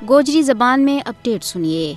گوجری زبان میں اپڈیٹ سنیے۔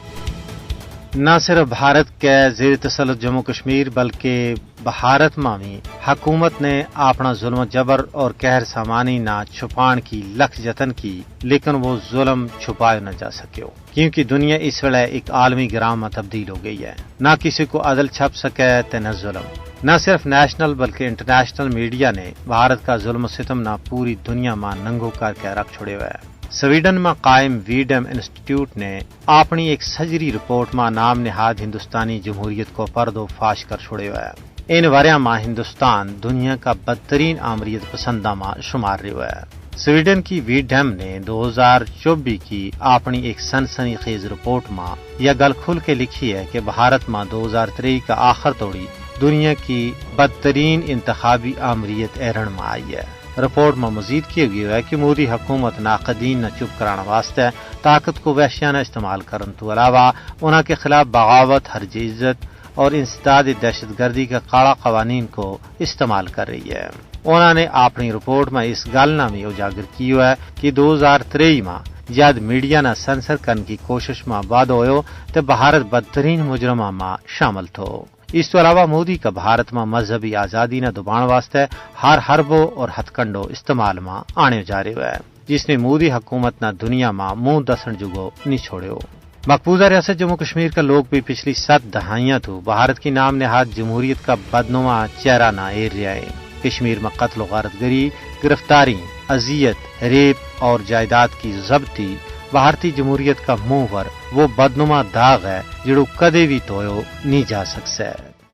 نہ صرف بھارت کے زیر تسلط جموں کشمیر بلکہ بھارت میں بھی حکومت نے اپنا ظلم و جبر اور قہر سامانی نہ چھپان کی لکھ جتن کی، لیکن وہ ظلم چھپائے نہ جا سکے کیونکہ دنیا اس ویلے ایک عالمی گرام میں تبدیل ہو گئی ہے۔ نہ کسی کو عدل چھپ سکے تے نہ ظلم۔ نہ صرف نیشنل بلکہ انٹرنیشنل میڈیا نے بھارت کا ظلم و ستم نہ پوری دنیا میں ننگو کر کے رکھ چھوڑے ہوئے ہیں۔ سویڈن میں قائم ویڈم انسٹیٹیوٹ نے اپنی ایک سجری رپورٹ میں نام نہاد ہندوستانی جمہوریت کو پردو فاش کر چھوڑے ہوئے ہیں۔ ان وریاں میں ہندوستان دنیا کا بدترین آمریت پسندہ میں شمار رہا ہے۔ سویڈن کی ویڈم نے 2024 کی اپنی ایک سنسنی خیز رپورٹ میں یہ گل کھل کے لکھی ہے کہ بھارت میں 2023 کا آخر توڑی دنیا کی بدترین انتخابی آمریت ایرن میں آئی ہے۔ رپورٹ میں مزید کیا گیا ہے کہ مودی حکومت ناقدین نہ چپ کرانے واسطے طاقت کو وحشیانہ استعمال کرنے تو علاوہ انہوں کے خلاف بغاوت، حرج عزت اور انسداد دہشت گردی کے کالا قوانین کو استعمال کر رہی ہے۔ انہوں نے اپنی رپورٹ میں اس گل نہ بھی اجاگر کیا ہے کہ 2023 میں جد میڈیا نہ سنسر کرنے کی کوشش میں بعد ہوئے تو بھارت بدترین مجرمہ میں شامل تھو۔ اس تو علاوہ مودی کا بھارت میں مذہبی آزادی نہ دبان واسطے ہر حربوں اور ہتھ کنڈو استعمال میں آنے جا رہے ہیں، جس نے مودی حکومت نہ دنیا میں منہ دسن جگو نہیں چھوڑے ہو۔ مقبوضہ ریاست جموں کشمیر کا لوگ بھی پچھلی 7 دہائیاں تو بھارت کی نام نہاد جمہوریت کا بدنما چہرہ نہ ایر رہا ہے۔ کشمیر میں قتل و غارت گری، گرفتاری، اذیت، ریپ اور جائیداد کی ضبطی بھارتی جمہوریت کا منہ پر وہ بدنما داغ ہے جڑو کدے بھی دھوئے نہیں جا سکتا ہے۔